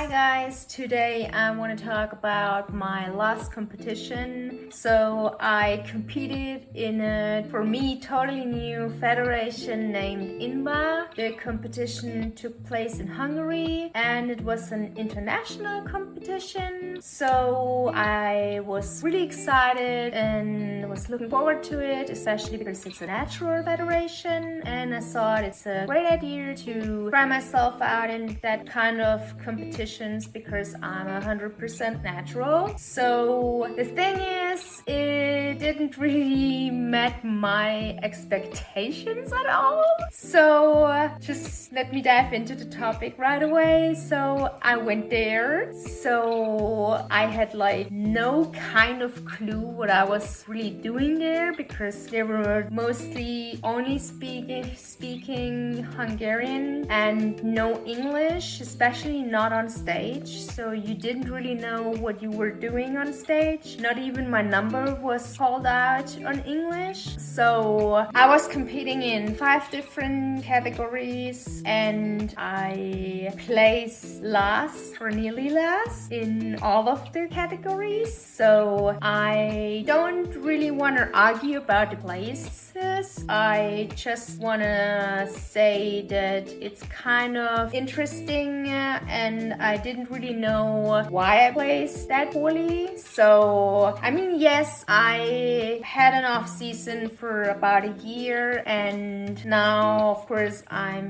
Hi guys, today I want to talk about my last competition. So I competed in a, for me, totally new federation named INBA. The competition took place in Hungary and it was an international competition. So I was really excited and was looking forward to it, especially because it's a natural federation and I thought it's a great idea to try myself out in that kind of competitions because I'm 100% natural. So the thing is, it didn't really met my expectations at all. So just let me dive into the topic right away. So I went there. So I had like no kind of clue what I was really doing there because they were mostly only speaking Hungarian and no English, especially not on stage. So you didn't really know what you were doing on stage. Not even my number was called out on English. So I was competing in 5 different categories and I placed last or nearly last in all of the categories. So I don't really want to argue about the places. I just want to say that it's kind of interesting and I didn't really know why I placed that poorly. So I mean, yes, I had an off season for about a year and now of course I'm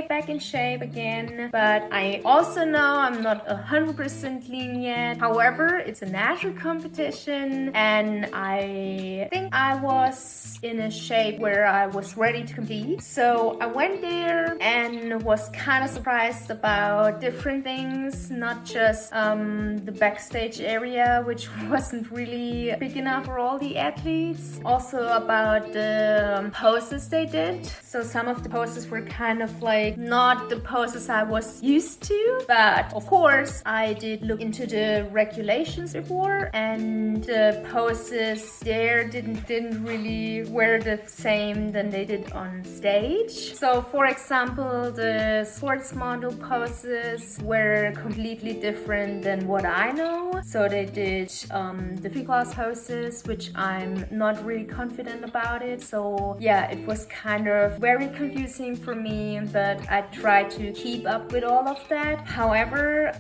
back in shape again, but I also know I'm not 100% lean yet. However, it's a natural competition and I think I was in a shape where I was ready to compete. So I went there and was kind of surprised about different things, not just the backstage area, which wasn't really big enough for all the athletes. Also about the poses they did. So some of the poses were kind of like not the poses I was used to, but of course I did look into the regulations before and the poses there didn't really wear the same than they did on stage. So for example, the sports model poses were completely different than what I know. So they did the free class poses, which I'm not really confident about it. So yeah, it was kind of very confusing for me, but I tried to keep up with all of that. However,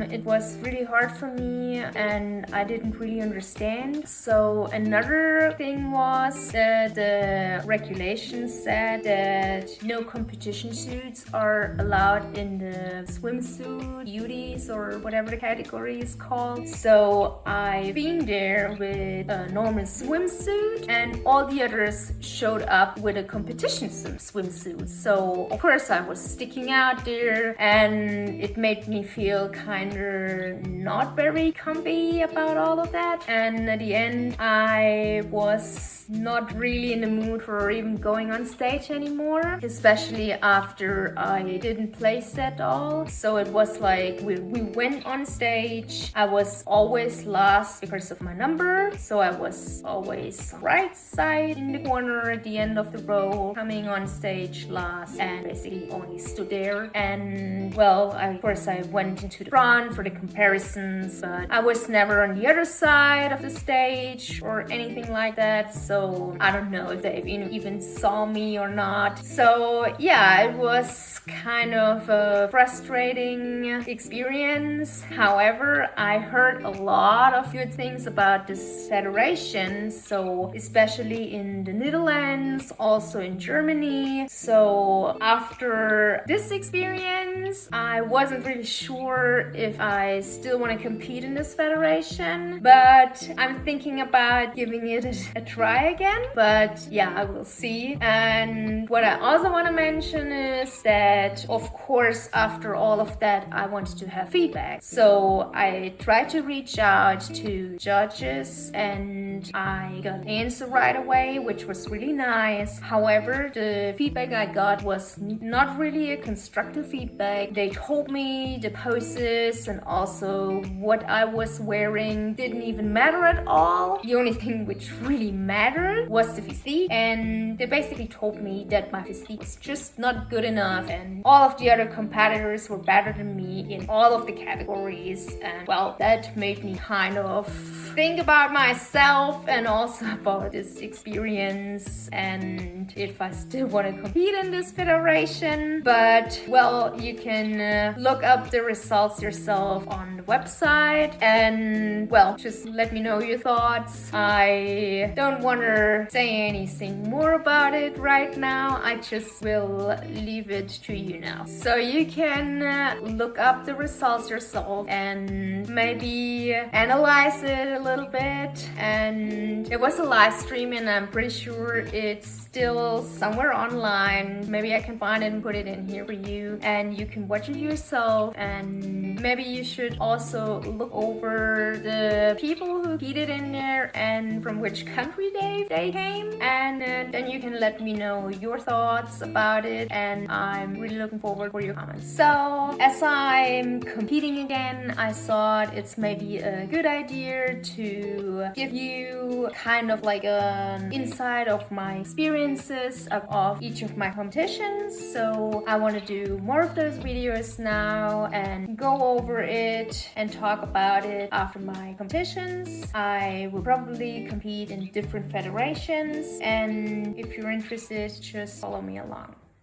it was really hard for me and I didn't really understand. So another thing was that the regulations said that no competition suits are allowed in the swimsuit beauties or whatever the category is called. So I've been there with a normal swimsuit and all the others showed up with a competition swimsuit. So of course I was sticking out there and it made me feel kind of not very comfy about all of that. And at the end I was not really in the mood for even going on stage anymore, especially after I didn't place at all. So it was like we went on stage. I was always last because of my number, so I was always right side in the corner at the end of the row, coming on stage last and basically only stood there. And well, of course I went into the front for the comparisons, but I was never on the other side of the stage or anything like that. So I don't know if they even saw me or not. So yeah, it was kind of a frustrating experience. However, I heard a lot of good things about this federation. So especially in the Netherlands, also in Germany. So after this experience, I wasn't really sure if I still want to compete in this federation, but I'm thinking about giving it a try again. But yeah, I will see. And what I also want to mention is that of course after all of that I wanted to have feedback. So I tried to reach out to judges and and I got an answer right away, which was really nice. However, the feedback I got was not really a constructive feedback. They told me the poses and also what I was wearing didn't even matter at all. The only thing which really mattered was the physique, and they basically told me that my physique was just not good enough and all of the other competitors were better than me in all of the categories. And well, that made me kind of think about myself and also about this experience and if I still want to compete in this federation. But well, you can look up the results yourself on the website, and well, just let me know your thoughts. I don't want to say anything more about it right now. I just will leave it to you now. So you can look up the results yourself and maybe analyze it a little bit. And it was a live stream and I'm pretty sure it's still somewhere online. Maybe I can find it and put it in here for you and you can watch it yourself. And maybe you should also look over the people who competed in there and from which country they came, and then you can let me know your thoughts about it, and I'm really looking forward for your comments. So as I'm competing again, I thought it's maybe a good idea to give you kind of like an insight of my experiences of each of my competitions. So I want to do more of those videos now and go over it and talk about it after my competitions. I will probably compete in different federations, and if you're interested, just follow me along.